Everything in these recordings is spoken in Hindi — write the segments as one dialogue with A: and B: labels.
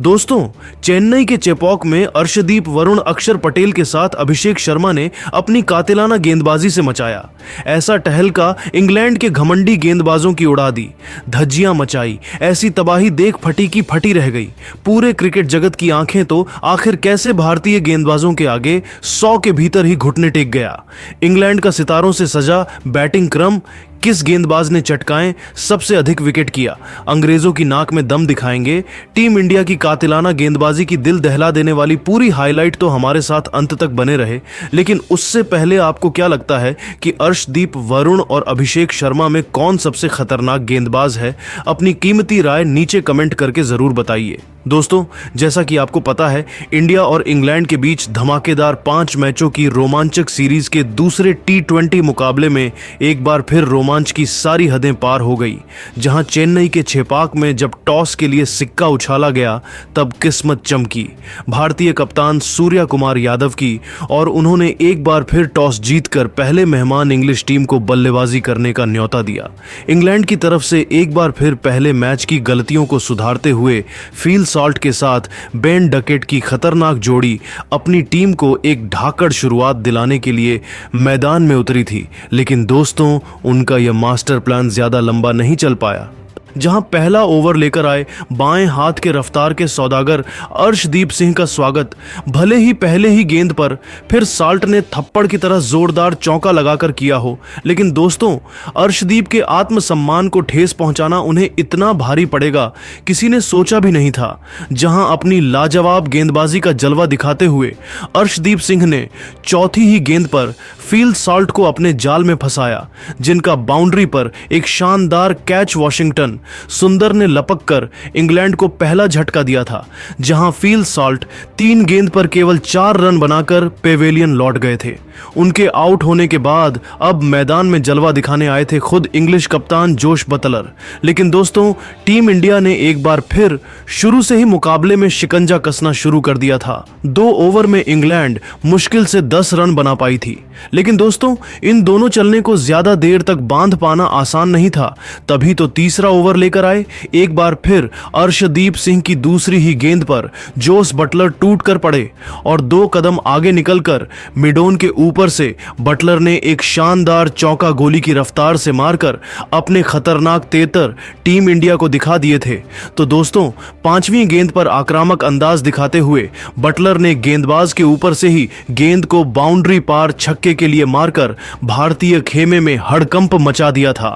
A: दोस्तों, चेन्नई के चेपॉक में अर्शदीप वरुण अक्षर पटेल के साथ अभिषेक शर्मा ने अपनी कातिलाना गेंदबाजी से मचाया। ऐसा टहलका इंग्लैंड के घमंडी गेंदबाजों की उड़ा दी, धज्जियां मचाई। ऐसी तबाही देख फटी की फटी रह गई। पूरे क्रिकेट जगत की आंखें तो आखिर कैसे भारतीय गेंदबाजों के आगे 100 के भीतर ही घुटने टेक गया। इंग्लैंड का सितारों से सजा बैटिंग क्रम, किस गेंदबाज ने चटकाएं सबसे अधिक विकेट किया, अंग्रेजों की नाक में दम दिखाएंगे। टीम इंडिया की कातिलाना गेंदबाजी की दिल दहला देने वाली पूरी हाईलाइट तो हमारे साथ अंत तक बने रहे। लेकिन उससे पहले आपको क्या लगता है कि अर्शदीप वरुण और अभिषेक शर्मा में कौन सबसे खतरनाक गेंदबाज है? अपनी कीमती राय नीचे कमेंट करके जरूर बताइए। दोस्तों, जैसा कि आपको पता है, इंडिया और इंग्लैंड के बीच धमाकेदार 5 मैचों की रोमांचक सीरीज के दूसरे T20 मुकाबले में एक बार फिर रोमांच की सारी हदें पार हो गई। जहां चेन्नई के छेपाक में जब टॉस के लिए सिक्का उछाला गया, तब किस्मत चमकी भारतीय कप्तान सूर्या कुमार यादव की, और उन्होंने एक बार फिर टॉस जीतकर पहले मेहमान इंग्लिश टीम को बल्लेबाजी करने का न्योता दिया। इंग्लैंड की तरफ से एक बार फिर पहले मैच की गलतियों को सुधारते हुए फील सॉल्ट के साथ बेन डकेट की खतरनाक जोड़ी अपनी टीम को एक ढाकड़ शुरुआत दिलाने के लिए मैदान में उतरी थी। लेकिन दोस्तों, उनका यह मास्टर प्लान ज्यादा लंबा नहीं चल पाया। जहां पहला ओवर लेकर आए बाएं हाथ के रफ्तार के सौदागर अर्शदीप सिंह का स्वागत भले ही पहले ही गेंद पर फिर साल्ट ने थप्पड़ की तरह जोरदार चौका लगाकर किया हो, लेकिन दोस्तों, अर्शदीप के आत्मसम्मान को ठेस पहुंचाना उन्हें इतना भारी पड़ेगा, किसी ने सोचा भी नहीं था। जहां अपनी लाजवाब गेंदबाजी का जलवा दिखाते हुए अर्शदीप सिंह ने चौथी ही गेंद पर फील सॉल्ट को अपने जाल में फंसाया, जिनका बाउंड्री पर एक शानदार कैच वॉशिंगटन सुंदर ने लपक कर इंग्लैंड को पहला झटका दिया था। जहां फील सॉल्ट 3 गेंद पर केवल 4 रन बनाकर पेवेलियन लौट गए थे। उनके आउट होने के बाद अब मैदान में जलवा दिखाने आए थे खुद इंग्लिश कप्तान जोश बटलर। लेकिन दोस्तों, टीम इंडिया ने एक बार फिर शुरू से ही मुकाबले में शिकंजा कसना शुरू कर दिया था। 2 ओवर में इंग्लैंड मुश्किल से 10 रन बना पाई थी। लेकिन दोस्तों, इन दोनों चलने को ज्यादा देर तक बांध पाना आसान नहीं था। तभी तो तीसरा ओवर लेकर आए। एक बार फिर अर्शदीप सिंह की दूसरी ही गेंद पर जोश बटलर टूट कर पड़े और 2 कदम आगे निकलकर मिडोन के ऊपर से बटलर ने एक शानदार चौका गोली की रफ्तार से मारकर अपने खतरनाक तेतर टीम इंडिया को दिखा दिए थे। तो दोस्तों, 5वीं गेंद पर आक्रामक अंदाज दिखाते हुए बटलर ने गेंदबाज के ऊपर से ही गेंद को बाउंड्री पार छक्के के लिए मारकर भारतीय खेमे में हड़कंप मचा दिया था।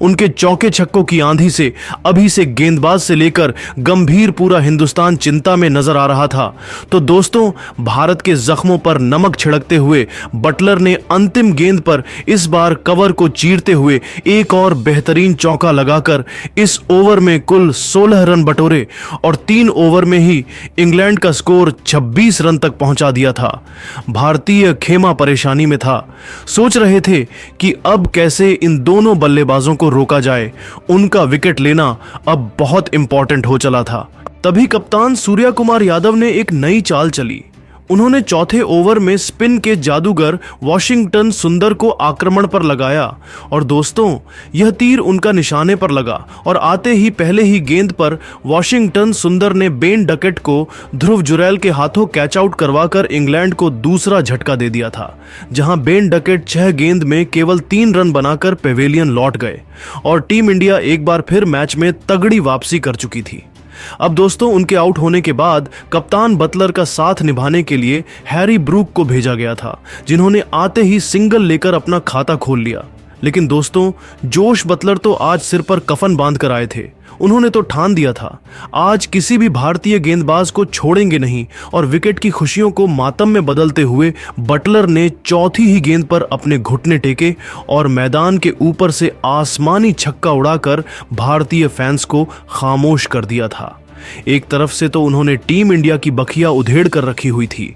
A: उनके चौके छक्कों की आंधी से अभी से गेंदबाज से लेकर गंभीर पूरा हिंदुस्तान चिंता में नजर आ रहा था। तो दोस्तों, भारत के जख्मों पर नमक छिड़कते हुए बटलर ने अंतिम गेंद पर इस बार कवर को चीरते हुए एक और बेहतरीन चौका लगाकर इस ओवर में कुल 16 रन बटोरे और 3 ओवर में ही इंग्लैंड का स्कोर 26 रन तक पहुंचा दिया था। भारतीय खेमा परेशानी में था। सोच रहे थे कि अब कैसे इन दोनों बल्लेबाजों को रोका जाए। उनका विकेट लेना अब बहुत इंपॉर्टेंट हो चला था। तभी कप्तान सूर्या कुमार यादव ने एक नई चाल चली। उन्होंने चौथे ओवर में स्पिन के जादूगर वॉशिंगटन सुंदर को आक्रमण पर लगाया और दोस्तों, यह तीर उनका निशाने पर लगा और आते ही पहले ही गेंद पर वॉशिंगटन सुंदर ने बेन डकेट को ध्रुव जुरैल के हाथों कैच आउट करवाकर इंग्लैंड को दूसरा झटका दे दिया था। जहां बेन डकेट 6 गेंद में केवल 3 रन बनाकर पेवेलियन लौट गए और टीम इंडिया एक बार फिर मैच में तगड़ी वापसी कर चुकी थी। अब दोस्तों, उनके आउट होने के बाद कप्तान बटलर का साथ निभाने के लिए हैरी ब्रूक को भेजा गया था, जिन्होंने आते ही सिंगल लेकर अपना खाता खोल लिया। लेकिन दोस्तों, जोश बटलर तो आज सिर पर कफन बांध कर आए थे। उन्होंने तो ठान दिया था, आज किसी भी भारतीय गेंदबाज को छोड़ेंगे नहीं, और विकेट की खुशियों को मातम में बदलते हुए बटलर ने चौथी ही गेंद पर अपने घुटने टेके और मैदान के ऊपर से आसमानी छक्का उड़ाकर भारतीय फैंस को खामोश कर दिया था। एक तरफ से तो उन्होंने टीम इंडिया की बखिया उधेड़ कर रखी हुई थी।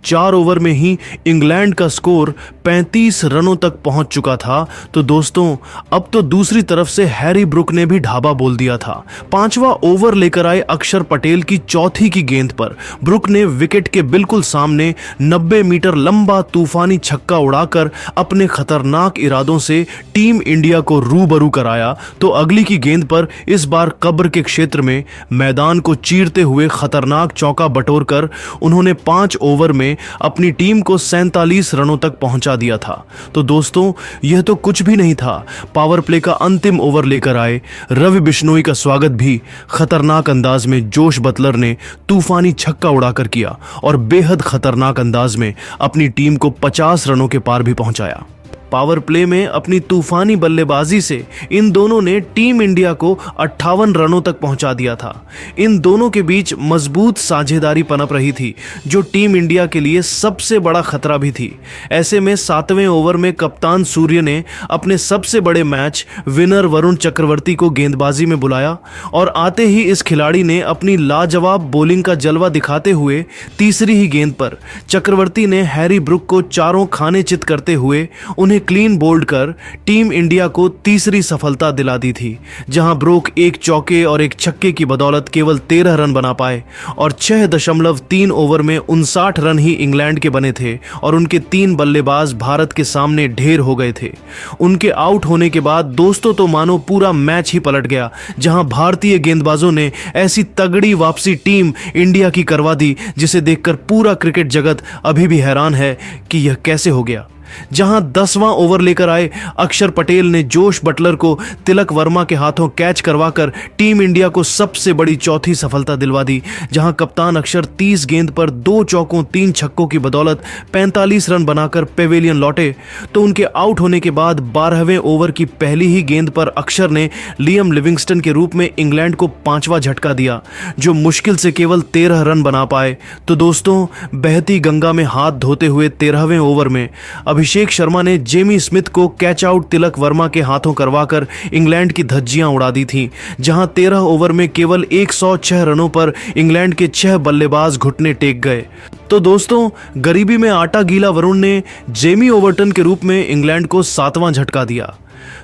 A: 4 ओवर में ही इंग्लैंड का स्कोर 35 रनों तक पहुंच चुका था, तो दोस्तों अब तो दूसरी तरफ से हैरी ब्रुक ने भी ढाबा बोल दिया था। 5वां ओवर लेकर आए अक्षर पटेल की चौथी की गेंद पर ब्रुक ने विकेट के बिल्कुल सामने 90 मीटर लंबा तूफानी छक्का उड़ाकर अपने खतरनाक इरादों से टीम इंडिया को रूबरू कराया। तो अगली की गेंद पर इस बार कब्र के क्षेत्र में मैदान को चीरते हुए खतरनाक चौका बटोरकर उन्होंने 5 ओवर में अपनी टीम को 47 रनों तक पहुंचा दिया था। तो दोस्तों यह तो कुछ भी नहीं था, पावर प्ले का अंतिम ओवर लेकर आए रवि बिश्नोई का स्वागत भी खतरनाक अंदाज में जोश बटलर ने तूफानी छक्का उड़ाकर किया और बेहद खतरनाक अंदाज में अपनी टीम को 50 रनों के पार भी पहुंचाया। पावर प्ले में अपनी तूफानी बल्लेबाजी से इन दोनों ने टीम इंडिया को 58 रनों तक पहुंचा दिया था। इन दोनों के बीच मजबूत साझेदारी पनप रही थी जो टीम इंडिया के लिए सबसे बड़ा खतरा भी थी। ऐसे में 7वें ओवर में कप्तान सूर्य ने अपने सबसे बड़े मैच विनर वरुण चक्रवर्ती को गेंदबाजी में बुलाया और आते ही इस खिलाड़ी ने अपनी लाजवाब बॉलिंग का जलवा दिखाते हुए तीसरी ही गेंद पर चक्रवर्ती ने हैरी ब्रुक को चारों खाने चित करते हुए उन्हें क्लीन बोल्ड कर टीम इंडिया को तीसरी सफलता दिला दी थी, जहां ब्रुक एक चौके और एक छक्के की बदौलत केवल 13 रन बना पाए और 6.3 ओवर में 59 रन ही इंग्लैंड के बने थे और उनके 3 बल्लेबाज भारत के सामने ढेर हो गए थे। उनके आउट होने के बाद दोस्तों तो मानो पूरा मैच ही पलट गया, जहां भारतीय गेंदबाजों ने ऐसी तगड़ी वापसी टीम इंडिया की करवा दी जिसे देखकर पूरा क्रिकेट जगत अभी भी हैरान है कि यह कैसे हो गया। जहां 10वां ओवर लेकर आए अक्षर पटेल ने जोश बटलर को तिलक वर्मा के हाथों कैच करवाकर टीम इंडिया को सबसे बड़ी चौथी सफलता दिलवा दी, जहां कप्तान अक्षर 30 गेंद पर 2 चौकों 3 छक्कों की बदौलत 45 रन बनाकर पेवेलियन लौटे। तो उनके आउट होने के बाद 12वें ओवर की पहली ही गेंद पर अक्षर ने लियम लिविंगस्टन के रूप में इंग्लैंड को 5वां झटका दिया, जो मुश्किल से केवल 13 रन बना पाए। तो दोस्तों बहती गंगा में हाथ धोते हुए 13वें ओवर में अभिषेक शर्मा ने जेमी स्मिथ को कैच आउट तिलक वर्मा के हाथों करवाकर इंग्लैंड की धज्जियां उड़ा दी थीं, जहां 13 ओवर में केवल 106 रनों पर इंग्लैंड के 6 बल्लेबाज घुटने टेक गए। तो दोस्तों गरीबी में आटा गीला वरुण ने जेमी ओवर्टन के रूप में इंग्लैंड को 7वां झटका दिया।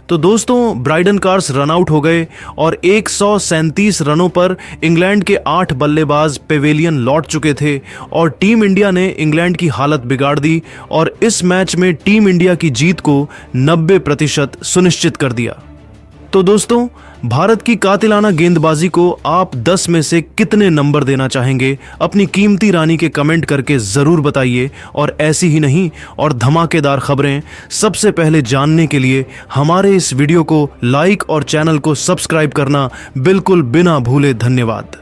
A: तो दोस्तों ब्राइडन कार्स रन आउट हो गए और 137 रनों पर इंग्लैंड के 8 बल्लेबाज पेवेलियन लौट चुके थे और टीम इंडिया ने इंग्लैंड की हालत बिगाड़ दी और इस मैच में टीम इंडिया की जीत को 90% सुनिश्चित कर दिया। तो दोस्तों भारत की कातिलाना गेंदबाजी को आप 10 में से कितने नंबर देना चाहेंगे? अपनी कीमती रानी के कमेंट करके जरूर बताइए। और ऐसी ही नहीं और धमाकेदार खबरें सबसे पहले जानने के लिए हमारे इस वीडियो को लाइक और चैनल को सब्सक्राइब करना बिल्कुल बिना भूले। धन्यवाद।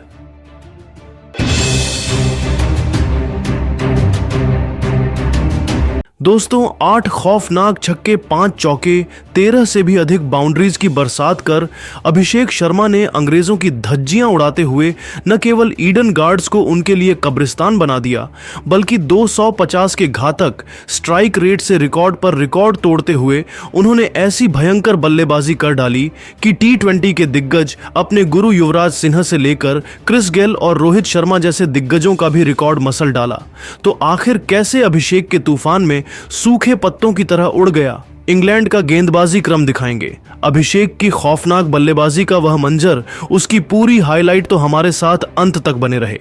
A: दोस्तों 8 खौफनाक छक्के 5 चौके 13 से भी अधिक बाउंड्रीज की बरसात कर अभिषेक शर्मा ने अंग्रेजों की धज्जियां उड़ाते हुए न केवल ईडन गार्ड्स को उनके लिए कब्रिस्तान बना दिया, बल्कि 250 के घातक स्ट्राइक रेट से रिकॉर्ड पर रिकॉर्ड तोड़ते हुए उन्होंने ऐसी भयंकर बल्लेबाजी कर डाली कि T20 के दिग्गज अपने गुरु युवराज सिन्हा से लेकर क्रिस गेल और रोहित शर्मा जैसे दिग्गजों का भी रिकॉर्ड मसल डाला। तो आखिर कैसे अभिषेक के तूफान में सूखे पत्तों की तरह उड़ गया इंग्लैंड का गेंदबाजी क्रम दिखाएंगे। अभिषेक की खौफनाक बल्लेबाजी का वह मंजर, उसकी पूरी हाईलाइट तो हमारे साथ अंत तक बने रहे।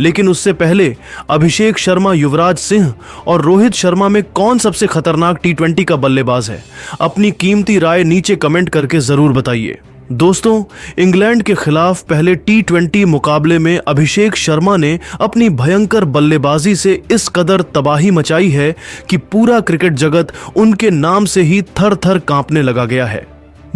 A: लेकिन उससे पहले अभिषेक शर्मा, युवराज सिंह और रोहित शर्मा में कौन सबसे खतरनाक T20 का बल्लेबाज है? अपनी कीमती राय नीचे कमेंट करके जरूर बताइए। दोस्तों इंग्लैंड के खिलाफ पहले T20 मुकाबले में अभिषेक शर्मा ने अपनी भयंकर बल्लेबाजी से इस कदर तबाही मचाई है कि पूरा क्रिकेट जगत उनके नाम से ही थर थर कांपने लगा गया है।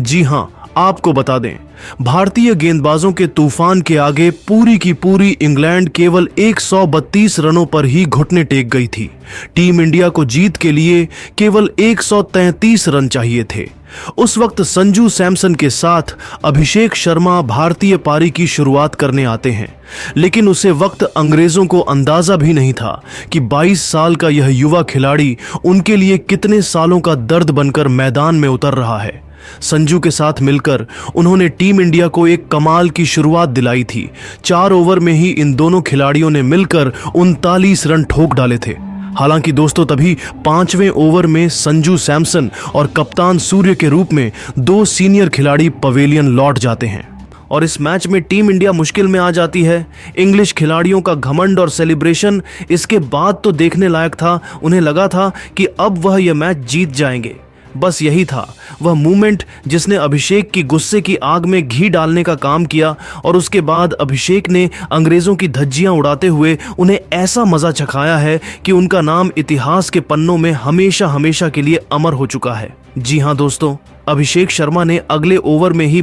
A: जी हां, आपको बता दें, भारतीय गेंदबाजों के तूफान के आगे पूरी की पूरी इंग्लैंड केवल 132 रनों पर ही घुटने टेक गई थी। टीम इंडिया को जीत के लिए केवल 133 रन चाहिए थे। उस वक्त संजू सैमसन के साथ अभिषेक शर्मा भारतीय पारी की शुरुआत करने आते हैं, लेकिन उसे वक्त अंग्रेजों को अंदाजा भी नहीं था कि 22 साल का यह युवा खिलाड़ी उनके लिए कितने सालों का दर्द बनकर मैदान में उतर रहा है। संजू के साथ मिलकर उन्होंने टीम इंडिया को एक कमाल की शुरुआत दिलाई थी। 4 ओवर में ही इन दोनों खिलाड़ियों ने मिलकर 39 रन ठोक डाले थे। हालांकि दोस्तों तभी 5वें ओवर में संजू सैमसन और कप्तान सूर्य के रूप में 2 सीनियर खिलाड़ी पवेलियन लौट जाते हैं और इस मैच में टीम इंडिया मुश्किल में आ जाती है। इंग्लिश खिलाड़ियों का घमंड और सेलिब्रेशन इसके बाद तो देखने लायक था। उन्हें लगा था कि अब वह यह मैच जीत जाएंगे। बस यही था वह मूवमेंट जिसने अभिषेक की गुस्से की आग में घी डालने का काम किया और उसके बाद अभिषेक ने अंग्रेजों की धज्जियां उड़ाते हुए उन्हें ऐसा मजा चखाया है कि उनका नाम इतिहास के पन्नों में हमेशा हमेशा के लिए अमर हो चुका है। जी हां दोस्तों, अभिषेक शर्मा ने अगले ओवर में ही